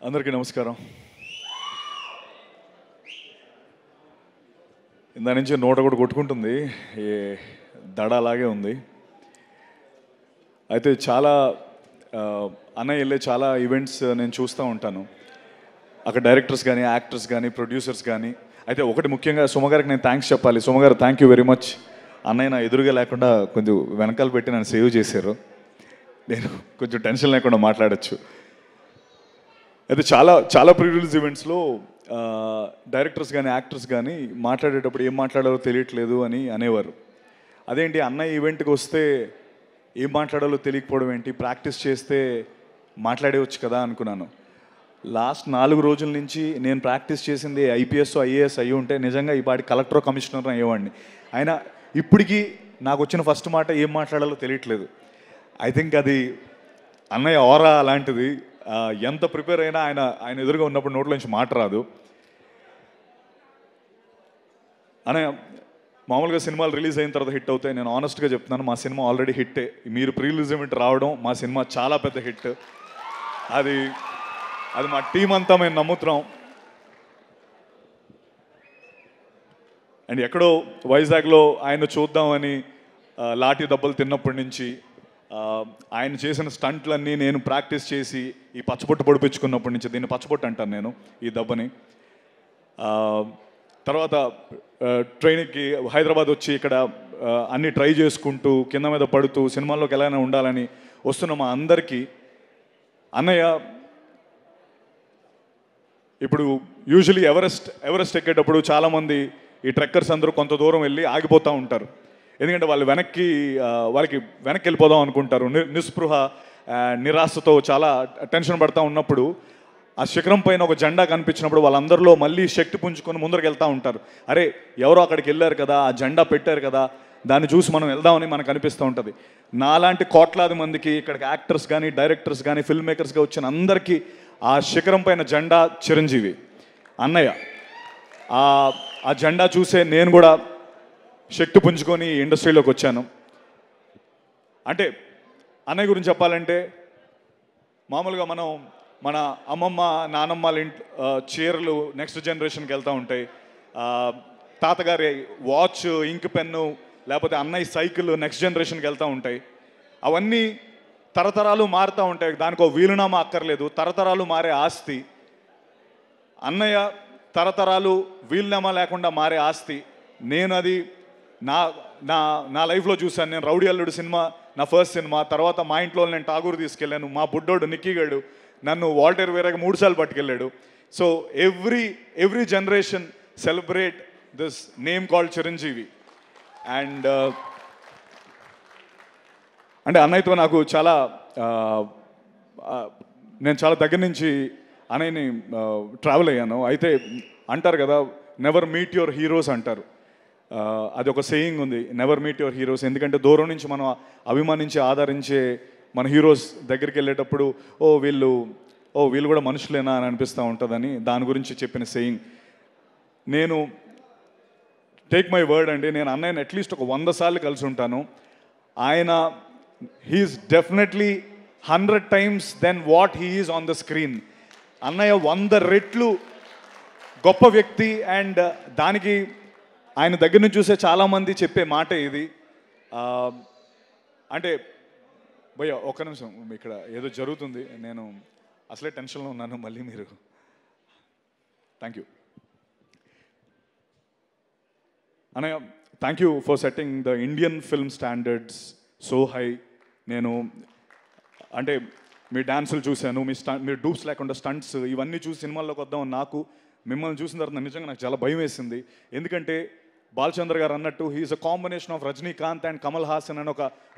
అందరికీ నమస్కారం. ఇందా నుంచి నోట కూడా కొట్టుకుంటుంది, ఏ దడ అలాగే ఉంది. అయితే చాలా అన్నయ్య వెళ్ళే చాలా ఈవెంట్స్ నేను చూస్తూ ఉంటాను. అక్కడ డైరెక్టర్స్ కానీ, యాక్టర్స్ కానీ, ప్రొడ్యూసర్స్ కానీ. అయితే ఒకటి ముఖ్యంగా సుమగారికి నేను థ్యాంక్స్ చెప్పాలి. సుమగారు థ్యాంక్ యూ వెరీ మచ్. అన్నయ్య నా ఎదురుగా లేకుండా కొంచెం వెనకాల పెట్టి నన్ను సేవ్ చేశారు. నేను కొంచెం టెన్షన్ లేకుండా మాట్లాడచ్చు. అయితే చాలా చాలా ప్రీ రిలీజ్ ఈవెంట్స్లో డైరెక్టర్స్ కానీ, యాక్టర్స్ కానీ మాట్లాడేటప్పుడు ఏం మాట్లాడాలో తెలియట్లేదు అని అనేవారు. అదేంటి అన్నయ్య ఈవెంట్కి వస్తే ఏం మాట్లాడాలో తెలియకపోవడం ఏంటి, ప్రాక్టీస్ చేస్తే మాట్లాడేవచ్చు కదా అనుకున్నాను. లాస్ట్ 4 రోజుల నుంచి నేను ప్రాక్టీస్ చేసింది ఐపీఎస్, ఐఏఎస్ అయ్యి ఉంటే నిజంగా ఈ పాటి కలెక్టర్, కమిషనర్ అయ్యేవాడిని. అయినా ఇప్పటికీ నాకు వచ్చిన ఫస్ట్ మాట ఏం మాట్లాడాలో తెలియట్లేదు. ఐ థింక్ అది అన్నయ్య ఆరా అలాంటిది. ఎంత ప్రిపేర్ అయినా ఆయన ఎదురుగా ఉన్నప్పుడు నోట్లో నుంచి మాట రాదు. అనే మామూలుగా సినిమాలు రిలీజ్ అయిన తర్వాత హిట్ అవుతాయి. నేను ఆనెస్ట్గా చెప్తున్నాను, మా సినిమా ఆల్రెడీ హిట్టే. మీరు ప్రీ రిలీజ్ ఈవెంట్ రావడం మా సినిమా చాలా పెద్ద హిట్. అది మా టీం అంతా మేము నమ్ముతున్నాం. అండ్ ఎక్కడో వైజాగ్లో ఆయన చూద్దామని లాఠీ దెబ్బలు తిన్నప్పటి నుంచి ఆయన చేసిన స్టంట్లన్నీ నేను ప్రాక్టీస్ చేసి ఈ పచ్చబొట్టు పొడిపించుకున్నప్పటి నుంచి, దీన్ని పచ్చబొట్టు అంటాను నేను ఈ దెబ్బని. తర్వాత ట్రైన్కి హైదరాబాద్ వచ్చి ఇక్కడ అన్నీ ట్రై చేసుకుంటూ కింద మీద పడుతూ సినిమాల్లోకి ఎలాగైనా ఉండాలని వస్తున్న మా అందరికీ అన్నయ్య ఇప్పుడు యూజువలీ ఎవరెస్ట్ ఎక్కేటప్పుడు చాలామంది ఈ ట్రెక్కర్స్ అందరూ కొంత దూరం వెళ్ళి ఆగిపోతూ ఉంటారు. ఎందుకంటే వాళ్ళకి వెనక్కి వెళ్ళిపోదాం అనుకుంటారు. నిస్పృహ, నిరాశతో చాలా టెన్షన్ పడుతూ ఉన్నప్పుడు ఆ శిఖరం పైన ఒక జెండా కనిపించినప్పుడు వాళ్ళందరిలో మళ్ళీ శక్తి పుంజుకొని ముందరికి వెళ్తూ ఉంటారు. అరే ఎవరో అక్కడికి వెళ్ళారు కదా, ఆ జెండా పెట్టారు కదా, దాన్ని చూసి మనం వెళ్దామని మనకు అనిపిస్తూ ఉంటుంది. నాలాంటి కోట్లాది మందికి ఇక్కడికి యాక్టర్స్ కానీ, డైరెక్టర్స్ కానీ, ఫిల్మ్ మేకర్స్గా వచ్చిన అందరికీ ఆ శిఖరం పైన జెండా చిరంజీవి అన్నయ్య. ఆ జెండా చూసే నేను కూడా శక్తి పుంజుకొని ఇండస్ట్రీలోకి వచ్చాను. అంటే అన్నయ్య గురించి చెప్పాలంటే మామూలుగా మన అమ్మమ్మ, నానమ్మల చీరలు నెక్స్ట్ జనరేషన్కి వెళ్తూ ఉంటాయి. తాతగారి వాచ్, ఇంక్ పెన్ను, లేకపోతే అన్నయ్య సైకిల్ నెక్స్ట్ జనరేషన్కి వెళ్తూ ఉంటాయి. అవన్నీ తరతరాలు మారుతూ ఉంటాయి. దానికో వీలునామా అక్కర్లేదు, తరతరాలు మారే ఆస్తి. అన్నయ్య తరతరాలు వీలునామా లేకుండా మారే ఆస్తి. నేను అది నా లైఫ్లో చూశాను. నేను రౌడీ అల్లుడు సినిమా నా ఫస్ట్ సినిమా. తర్వాత మా ఇంట్లో నేను ఠాగూర్ తీసుకెళ్ళాను. మా బుడ్డోడు నిక్కీగాడు నన్ను వాల్టర్ వేరేగా 3 సార్లు పట్టుకెళ్ళాడు. So every generation celebrate this name called Chiranjeevi. And అంటే అన్నయ్యతో నాకు చాలా నేను చాలా దగ్గర నుంచి అన్నయ్యని ట్రావెల్ అయ్యాను. అయితే అంటారు కదా, నెవర్ మీట్ యువర్ హీరోస్ అంటారు. అది ఒక సేయింగ్ ఉంది, నెవర్ మీట్ యువర్ హీరోస్. ఎందుకంటే దూరం నుంచి మనం అభిమానించి ఆదరించే మన హీరోస్ దగ్గరికి వెళ్ళేటప్పుడు వీళ్ళు కూడా మనుషులేనా అని అనిపిస్తూ ఉంటుందని దాని గురించి చెప్పిన సేయింగ్. నేను టేక్ మై వర్డ్ అండి, నేను అన్నయ్యని అట్లీస్ట్ ఒక 100 సార్లు కలిసి ఉంటాను. ఆయన he's definitely 100 times then what he is on the screen. అన్నయ్య 100 రెట్లు గొప్ప వ్యక్తి. అండ్ దానికి ఆయన దగ్గర నుంచి చూసే చాలామంది చెప్పే మాట ఇది. అంటే భయ్య ఒక్క నిమిషం, ఇక్కడ ఏదో జరుగుతుంది, నేను అసలే టెన్షన్లో ఉన్నాను, మళ్ళీ మీరు. థ్యాంక్ యూ అన్నయ్య, thank you for setting the Indian film standards so high. నేను అంటే మీ డాన్సులు చూశాను, మీరు డూప్స్ లేకుండా స్టంట్స్ ఇవన్నీ చూసి సినిమాల్లోకి వద్దామని నాకు మిమ్మల్ని చూసిన తర్వాత నిజంగా నాకు చాలా భయం వేసింది. ఎందుకంటే బాలచంద్ర గారు అన్నట్టు he's a combination of Rajinikanth and Kamal Haasan అని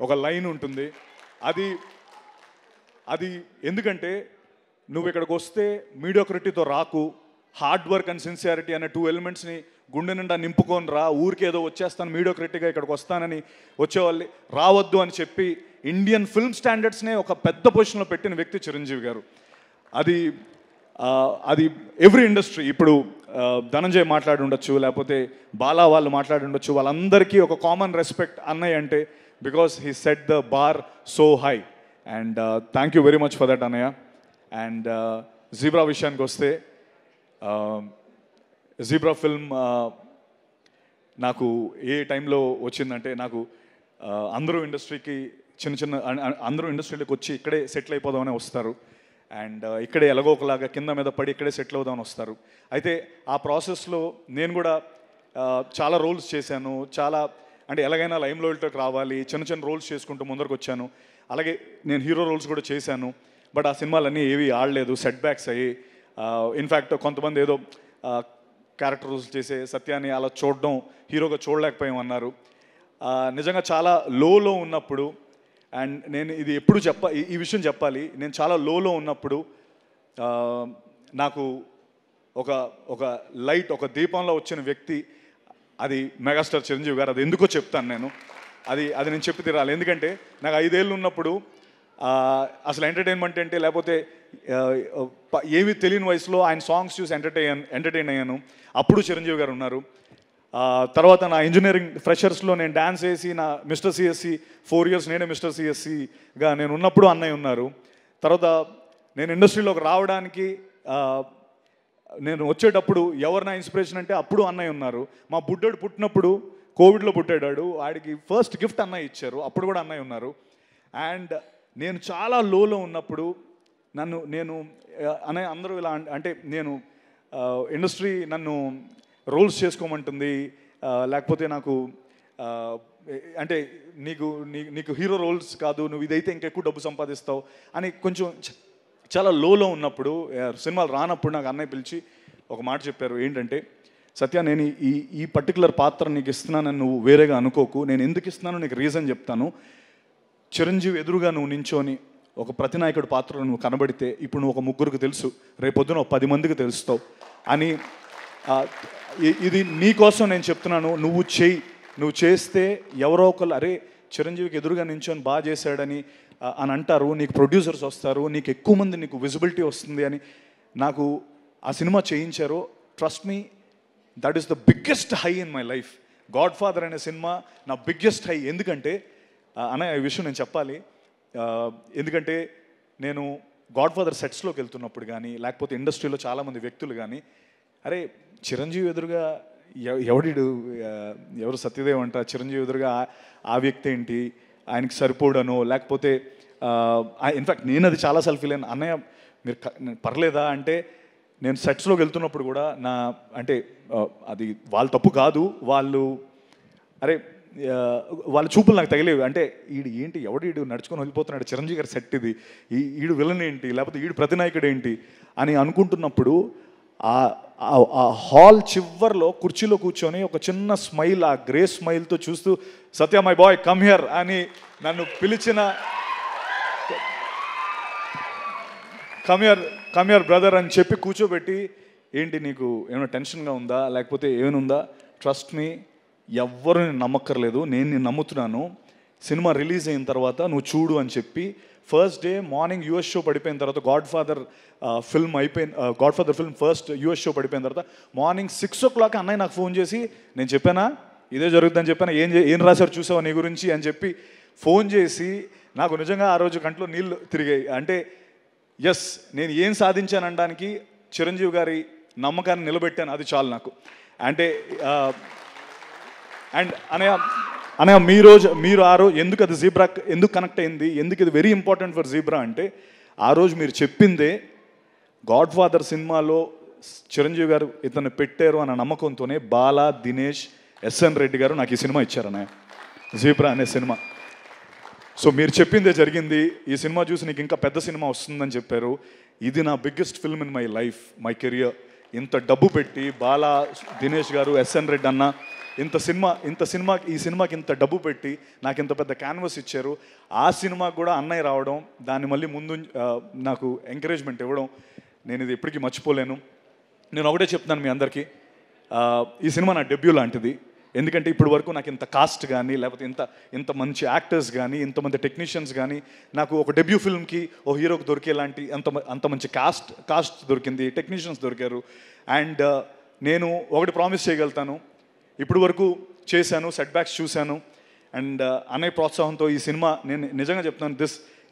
ఒక లైన్ ఉంటుంది. అది ఎందుకంటే నువ్వు ఇక్కడికి వస్తే మీడియోక్రిటీతో రాకు, హార్డ్ వర్క్ అండ్ సిన్సియారిటీ అనే 2 ఎలిమెంట్స్ని గుండె నిండా నింపుకొని రా. ఊరికేదో వచ్చేస్తాను మీడియోక్రిటీగా ఇక్కడికి వస్తానని వచ్చేవాళ్ళు రావద్దు అని చెప్పి ఇండియన్ ఫిల్మ్ స్టాండర్డ్స్నే ఒక పెద్ద పొజిషన్లో పెట్టిన వ్యక్తి చిరంజీవి గారు. అది ఎవ్రీ ఇండస్ట్రీ, ఇప్పుడు ధనంజయ్ మాట్లాడి ఉండొచ్చు, లేకపోతే బాలా వాళ్ళు మాట్లాడి ఉండొచ్చు, వాళ్ళందరికీ ఒక కామన్ రెస్పెక్ట్ అన్నయ్య అంటే, because he set the bar so high. And thank you very much for that అన్నయ్య. అండ్ జీబ్రా విషయానికి వస్తే జీబ్రా ఫిల్మ్ నాకు ఏ టైంలో వచ్చిందంటే, నాకు అందరూ ఇండస్ట్రీకి అందరూ ఇండస్ట్రీలోకి వచ్చి ఇక్కడే సెటిల్ అయిపోదామని వస్తారు. అండ్ ఇక్కడే ఎలాగో ఒకలాగా కింద మీద పడి ఇక్కడే సెటిల్ అవుదామని వస్తారు. అయితే ఆ ప్రాసెస్లో నేను కూడా చాలా రోల్స్ చేశాను. చాలా అంటే ఎలాగైనా లైమ్లైట్లోకి రావాలి, చిన్న చిన్న రోల్స్ చేసుకుంటూ ముందరకు వచ్చాను. అలాగే నేను హీరో రోల్స్ కూడా చేశాను. బట్ ఆ సినిమాలన్నీ ఏవి ఆడలేదు, సెట్ బ్యాక్స్ అయ్యి. ఇన్ఫ్యాక్ట్ కొంతమంది ఏదో క్యారెక్టర్ రోల్స్ చేసే సత్యాన్ని అలా చూడడం, హీరోగా చూడలేకపోయామన్నారు. నిజంగా చాలా లోలో ఉన్నప్పుడు, అండ్ నేను ఇది ఎప్పుడు ఈ విషయం చెప్పాలి, నేను చాలా లోలో ఉన్నప్పుడు నాకు ఒక లైట్, ఒక దీపంలో వచ్చిన వ్యక్తి అది మెగాస్టార్ చిరంజీవి గారు. అది ఎందుకో చెప్తాను నేను. అది నేను చెప్పి తీరాలి. ఎందుకంటే నాకు 5 ఏళ్ళు ఉన్నప్పుడు అసలు ఎంటర్టైన్మెంట్ అంటే, లేకపోతే ఏమీ తెలియని వయసులో ఆయన సాంగ్స్ చూసి ఎంటర్టైన్ అయ్యాను. అప్పుడు చిరంజీవి గారు ఉన్నారు. తర్వాత నా ఇంజనీరింగ్ ఫ్రెషర్స్లో నేను డ్యాన్స్ వేసి నా మిస్టర్ సిఎస్సి 4 years నేనే మిస్టర్ సిఎస్సిగా నేను ఉన్నప్పుడు అన్నయ్య ఉన్నారు. తర్వాత నేను ఇండస్ట్రీలోకి రావడానికి నేను వచ్చేటప్పుడు ఎవరు నా ఇన్స్పిరేషన్ అంటే అప్పుడు అన్నయ్య ఉన్నారు. మా బుడ్డోడు పుట్టినప్పుడు కోవిడ్లో పుట్టాడు, వాడికి ఫస్ట్ గిఫ్ట్ అన్నయ్య ఇచ్చారు, అప్పుడు కూడా అన్నయ్య ఉన్నారు. అండ్ నేను చాలా లోలో ఉన్నప్పుడు నేను అందరూ ఇలా అంటే నేను ఇండస్ట్రీ నన్ను రోల్స్ చేసుకోమంటుంది, లేకపోతే నాకు అంటే నీకు హీరో రోల్స్ కాదు, నువ్వు ఇదైతే ఇంకెక్కువ డబ్బు సంపాదిస్తావు అని కొంచెం చాలా లోలో ఉన్నప్పుడు, సినిమాలు రానప్పుడు నాకు అన్నయ్య పిలిచి ఒక మాట చెప్పారు. ఏంటంటే, సత్య, నేను ఈ పర్టికులర్ పాత్ర నీకు ఇస్తున్నానని నువ్వు వేరేగా అనుకోకు, నేను ఎందుకు ఇస్తున్నానో నీకు రీజన్ చెప్తాను. చిరంజీవి ఎదురుగా నువ్వు నించోని ఒక ప్రతినాయకుడి పాత్రలో నువ్వు కనబడితే ఇప్పుడు నువ్వు ఒక 3 తెలుసు, రేపొద్దున ఒక 10 మందికి తెలుస్తావు అని. ఇది నీకోసం నేను చెప్తున్నాను, నువ్వు చేస్తే ఎవరో ఒకళ్ళు అరే చిరంజీవికి ఎదురుగా నించొని బాగా చేశాడని అంటారు, నీకు ప్రొడ్యూసర్స్ వస్తారు, నీకు ఎక్కువ మంది నీకు విజిబిలిటీ వస్తుంది అని నాకు ఆ సినిమా చేయించారు. Trust me, that is the biggest high in my life. God father అనే సినిమా నా బిగ్గెస్ట్ హై. ఎందుకంటే ఈ విషయం నేను చెప్పాలి. ఎందుకంటే నేను గాడ్ ఫాదర్ సెట్స్లోకి వెళ్తున్నప్పుడు కానీ, లేకపోతే ఇండస్ట్రీలో చాలామంది వ్యక్తులు కానీ, అరే చిరంజీవి ఎదురుగా ఎవరు సత్యదేవ్ అంట, చిరంజీవి ఎదురుగా ఆ వ్యక్తి ఏంటి, ఆయనకి సరిపోడనో, లేకపోతే ఇన్ఫ్యాక్ట్ నేను అది చాలాసార్లు ఫీల్ అయినా. అన్నయ్య మీరు పర్లేదా అంటే, నేను సెట్స్లోకి వెళ్తున్నప్పుడు కూడా అంటే అది వాళ్ళ తప్పు కాదు, వాళ్ళ చూపులు నాకు తగిలేవి. అంటే ఈడు నడుచుకొని వెళ్ళిపోతున్నాడు, చిరంజీవి గారి సెట్ ఇది, ఈడు విలన్ ఏంటి, లేకపోతే ఈడు ప్రతినాయకుడు ఏంటి అని అనుకుంటున్నప్పుడు ఆ హాల్ చివర్లో కుర్చీలో కూర్చొని ఒక చిన్న స్మైల్, ఆ గ్రే స్మైల్తో చూస్తూ సత్య మై బాయ్ కమ్ హియర్ అని నన్ను పిలిచిన, కమ్ హియర్ బ్రదర్ అని చెప్పి కూర్చోబెట్టి, ఏంటి నీకు ఏమైనా టెన్షన్గా ఉందా, లేకపోతే ఏమైనా ఉందా, ట్రస్ట్ మీ, ఎవ్వరు నేను నమ్మక్కర్లేదు, నేను నమ్ముతున్నాను, సినిమా రిలీజ్ అయిన తర్వాత నువ్వు చూడు అని చెప్పి first day morning US show పడిపోయిన తర్వాత, God father film first US show పడిపోయిన తర్వాత మార్నింగ్ 6 o'clock అన్నయ్య నాకు ఫోన్ చేసి, నేను చెప్పానా ఇదే జరుగుతుందని చెప్పానా, ఏం రాశారు చూసావా నీ గురించి అని చెప్పి ఫోన్ చేసి, నాకు నిజంగా ఆ రోజు కంట్లో నీళ్ళు తిరిగాయి. అంటే ఎస్, నేను ఏం సాధించాననడానికి చిరంజీవి గారి నమ్మకాన్ని నిలబెట్టాను, అది చాలు నాకు. అంటే అండ్ అనయ్య మీరు ఆ రోజు ఎందుకు అది జీబ్రా ఎందుకు కనెక్ట్ అయింది, ఎందుకు ఇది వెరీ ఇంపార్టెంట్ ఫర్ జీబ్రా అంటే, ఆ రోజు మీరు చెప్పిందే గాడ్ ఫాదర్ సినిమాలో చిరంజీవి గారు ఇతన్ని పెట్టారు అన్న నమ్మకంతోనే బాలా, దినేష్, ఎస్ఎన్ రెడ్డి గారు నాకు ఈ సినిమా ఇచ్చారు అన్నయ్య, జీబ్రా అనే సినిమా. సో మీరు చెప్పిందే జరిగింది. ఈ సినిమా చూసి నీకు ఇంకా పెద్ద సినిమా వస్తుందని చెప్పారు. ఇది నా biggest film in my life, my career. ఇంత డబ్బు పెట్టి బాలా, దినేష్ గారు, ఎస్ఎన్ రెడ్డి అన్న ఈ సినిమాకి ఇంత డబ్బు పెట్టి నాకు ఇంత పెద్ద క్యాన్వస్ ఇచ్చారు. ఆ సినిమాకి కూడా అన్నయ్య రావడం, దాన్ని మళ్ళీ ముందు నాకు ఎంకరేజ్మెంట్ ఇవ్వడం, నేను ఇది ఎప్పటికీ మర్చిపోలేను. నేను ఒకటే చెప్తున్నాను మీ అందరికీ, ఈ సినిమా నా డెబ్యూ లాంటిది. ఎందుకంటే ఇప్పటి వరకు నాకు ఇంత కాస్ట్ కానీ, లేకపోతే ఇంత మంచి యాక్టర్స్ కానీ, ఇంతమంది టెక్నీషియన్స్ కానీ, నాకు ఒక డెబ్యూ ఫిల్మ్కి ఓ హీరోకి దొరికేలాంటి అంత మంచి కాస్ట్ దొరికింది, టెక్నీషియన్స్ దొరికారు. అండ్ నేను ఒకటి ప్రామిస్ చేయగలుగుతాను, ఇప్పుడు వరకు చేశాను, సెట్ బ్యాక్స్ చూశాను, అండ్ అన్నయ్య ప్రోత్సాహంతో ఈ సినిమా, నేను నిజంగా చెప్తాను,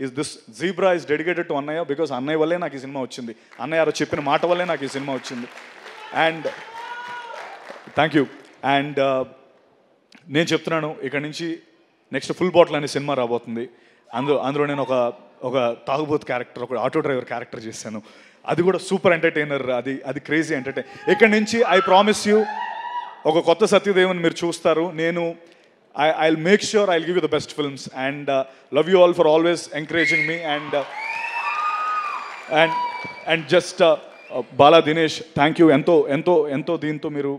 is this zebra is dedicated to అన్నయ్య బికాస్ అన్నయ్య వల్లే నాకు ఈ సినిమా వచ్చింది, అన్నయ్య గారు చెప్పిన మాట వల్లే నాకు ఈ సినిమా వచ్చింది. And thank you. అండ్ నేను చెప్తున్నాను, ఇక్కడ నుంచి నెక్స్ట్ ఫుల్ బాటిల్ అనే సినిమా రాబోతుంది. అందులో నేను ఒక తాగుబోతు క్యారెక్టర్, ఒక ఆటో డ్రైవర్ క్యారెక్టర్ చేశాను. అది కూడా సూపర్ ఎంటర్టైనర్, అది క్రేజీ ఎంటర్టైన్. ఇక్కడ నుంచి ఐ ప్రామిస్ యూ ఒక కొత్త సత్యదేవన్ మీరు చూస్తారు. నేను I'll make sure I'll give you the best films and love you all for always encouraging me. And just Bala Dinesh, thank you. ఎంతో ఎంతో ఎంతో దీంతో మీరు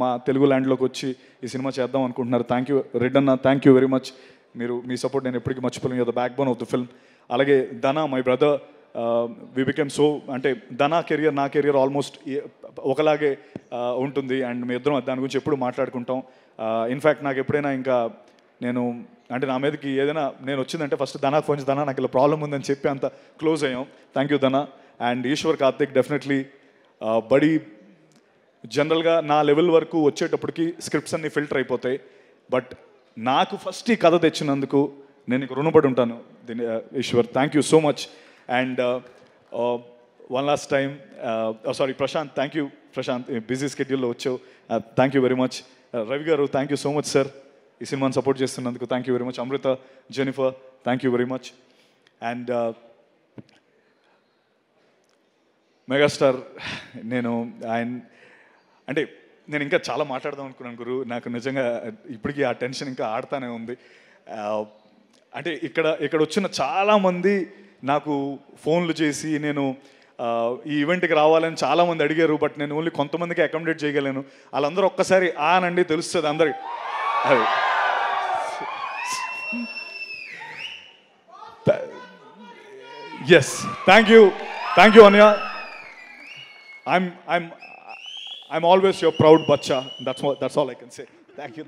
మా తెలుగు ల్యాండ్లోకి వచ్చి ఈ సినిమా చేద్దాం అనుకుంటున్నారు. థ్యాంక్ యూ రెడ్ అన్న, థ్యాంక్ యూ వెరీ మచ్. మీ సపోర్ట్ నేను ఎప్పటికీ మర్చిపోలేను. The backbone of the film. అలాగే Dhana, my brother, we become so, అంటే ధనా కెరియర్ నా కెరియర్ ఆల్మోస్ట్ ఒకలాగే ఉంటుంది. అండ్ మీ ఇద్దరం దాని గురించి ఎప్పుడు మాట్లాడుకుంటాం. ఇన్ఫ్యాక్ట్ నాకు ఎప్పుడైనా ఇంకా నేను అంటే నా మీదకి ఏదైనా నేను వచ్చిందంటే ఫస్ట్ ధనాకు ఫోన్ చేసి, ధనా నాకు ఇలా ప్రాబ్లం ఉందని చెప్పి అంత క్లోజ్ అయ్యాం. Thank you Dhana. And Eshwar Karthik, definitely buddy. జనరల్గా నా లెవెల్ వరకు వచ్చేటప్పటికి స్క్రిప్ట్స్ అన్నీ ఫిల్టర్ అయిపోతాయి, బట్ నాకు ఫస్ట్ ఈ కథ తెచ్చినందుకు నేను నీకు రుణపడి ఉంటాను Eshwar. Thank you so much. And one last time sorry Prashanth, thank you Prashanth, busy స్కెడ్యూల్లో వచ్చావు. థ్యాంక్ యూ వెరీ మచ్. Ravi garu, thank you so much sir, ఈ సినిమాని సపోర్ట్ చేస్తున్నందుకు. Thank you very much. Amrita, Jennifer, thank you very much. And megastar, నేను అంటే నేను ఇంకా చాలా మాట్లాడదాం అనుకున్నాను గురు. నాకు నిజంగా ఇప్పటికీ ఆ టెన్షన్ ఇంకా ఆడుతూనే ఉంది. అంటే ఇక్కడ వచ్చిన చాలామంది నాకు ఫోన్లు చేసి నేను ఈ ఈవెంట్కి రావాలని చాలామంది అడిగారు, బట్ నేను ఓన్లీ కొంతమందికి అకామిడేట్ చేయగలను. వాళ్ళందరూ ఒక్కసారి ఆనండి తెలుస్తుంది అందరికి. అది ఎస్, థ్యాంక్ యూ అన్య. I'm always your proud bacha. That's all I can say. Thank you.